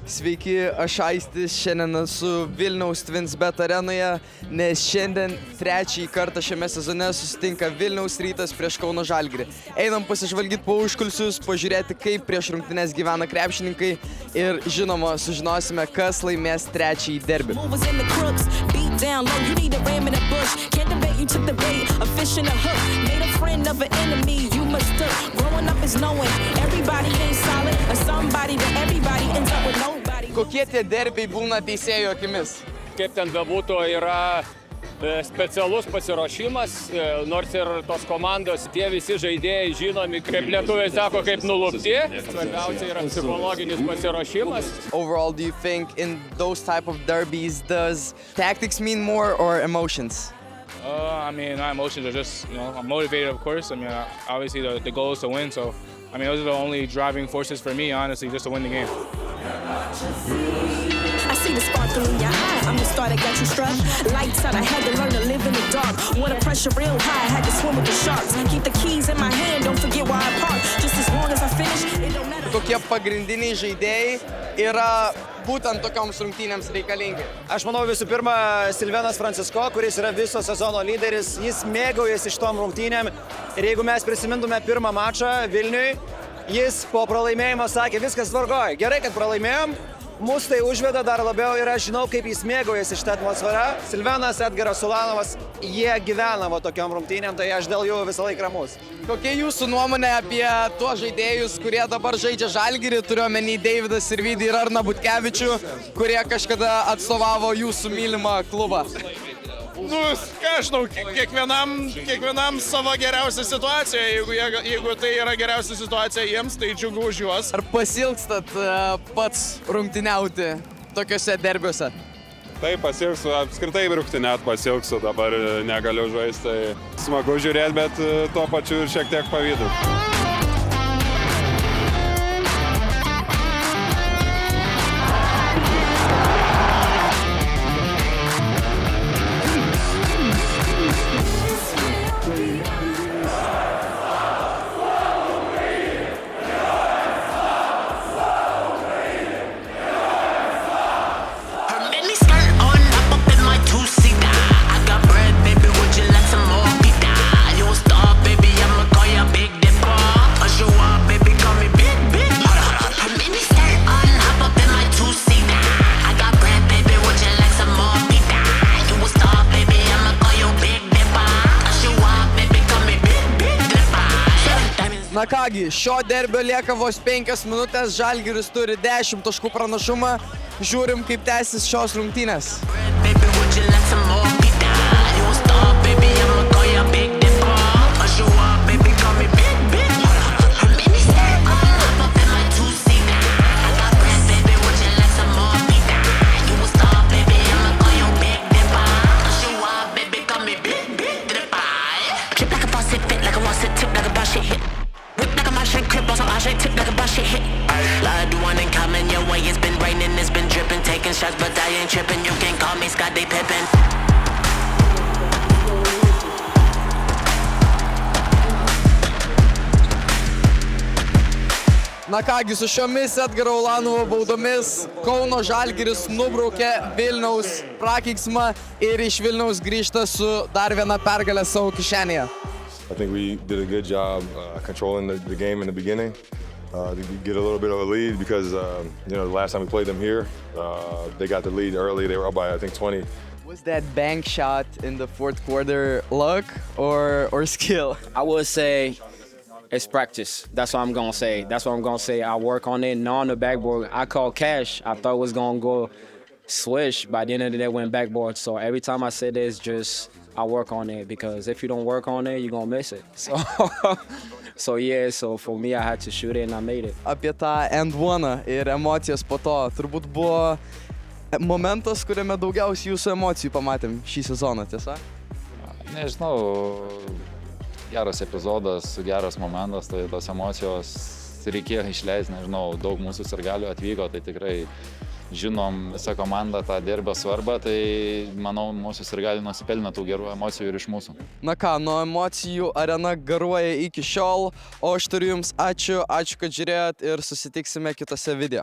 Sveiki, aš Aistis, šiandien esu Vilniaus Twinsbet arenoje, nes šiandien trečiąjį kartą šiame sezone susitinka Vilniaus Rytas prieš Kauno Žalgirį. Einam pasižvalgyti po užkulisius, pažiūrėti, kaip prieš rungtynes gyvena krepšininkai ir, žinoma, sužinosime, kas laimės trečiąjį derbį. Down low, you need a ram in a bush. Can't debate, you took the bait, a fish in a hook. Made a friend of an enemy, you mistook. Growing up is knowing everybody ain't solid, or somebody that everybody ends up with nobody. Kokie tie derbiai būna teisėjo akimis? Kaip ten bebūtų, yra specialus pasiruošimas, nors ir tos komandos, tie visi žaidėjai žinomi, kaip lietuviai sako, kaip nulupti. Svarbiausia yra psichologinis pasiruošimas. Overall, do you think in those type of derbies, does tactics mean more or emotions? I mean, my emotions are just, I'm motivated, of course. I mean, obviously the goal is to win, so I mean, those are the only driving forces for me, honestly, just to win the game. I see the sparkle in your eye. I'm the star that got you struck. Lights out, I had to learn to live in the dark. Water pressure real high, had to swim with the sharks. Keep the keys in my hand, don't forget where I park. Just as long as I finish, it don't matter. Kokie pagrindiniai žaidėjai yra būtent tokioms rungtynėms reikalingi? Aš manau visų pirma Silvenas Francisko, kuris yra viso sezono lyderis, jis mėgaujasi šitom rungtynėm. Ir jeigu mes prisimintume pirmą mačą Vilniui, jis po pralaimėjimo sakė, viskas tvarkoj, gerai, kad pralaimėjom. Mūsų tai užveda dar labiau ir aš žinau, kaip jis mėgaujasi šitą atmosferą. Silvenas, Edgaras Ulanovas, jie gyvena tokiom rungtynėm, tai aš dėl jų visą laiką ramus. Kokia jūsų nuomonė apie tuos žaidėjus, kurie dabar žaidžia Žalgirį, turiu omeny Deividą Sirvydį ir Arną Butkevičių, kurie kažkada atstovavo jūsų mylimą klubą? Nu, ką aš žinau, kiekvienam savo geriausia situacija, jeigu tai yra geriausia situacija jiems, tai džiugu už juos. Ar pasilgstat pats rungtyniauti tokiuose derbiuose? Taip, pasilgsiu, apskritai rungtyniaut pasilgsiu, dabar negaliu žaisti, tai smagu žiūrėti, bet tuo pačiu ir šiek tiek pavydu. Na kągi, šio derbio lieka vos 5 minutės, Žalgiris turi 10 taškų pranašumą, žiūrim, kaip tęsis šios rungtynės. Na kągi, su šiomis Edgaro Ulanovo baudomis Kauno Žalgiris nubraukė Vilniaus prakeiksmą ir iš Vilniaus grįžta su dar viena pergalė savo kišenėje. I think we did a good job controlling the game in the beginning. To get a little bit of a lead because the last time we played them here, they got the lead early. They were up by I think 20. Was that bank shot in the fourth quarter luck or skill? I would say it's practice. That's what I'm gonna say. I work on it. Now on the backboard, I called cash. I thought it was gonna go swish. By the end of the day, it went backboard. So every time I say this, just I work on it because if you don't work on it, you're gonna miss it. So for me, I had to shoot it and I made it. Apie tą end one ir emocijas po to, turbūt buvo momentas, kuriame daugiausiai jūsų emocijų pamatėm šį sezoną, tiesa? Nežinau, geras epizodas, geras momentas, tai tos emocijos reikėjo išleisti, nežinau, daug mūsų sirgalių atvyko, tai tikrai žinom visą komandą tą derbio svarbą, tai manau, mūsų sirgaliai nusipelnė tų gerų emocijų ir iš mūsų. Na ką, nuo emocijų arena garuoja iki šiol, o aš turiu jums ačiū, kad žiūrėjot ir susitiksime kitose video.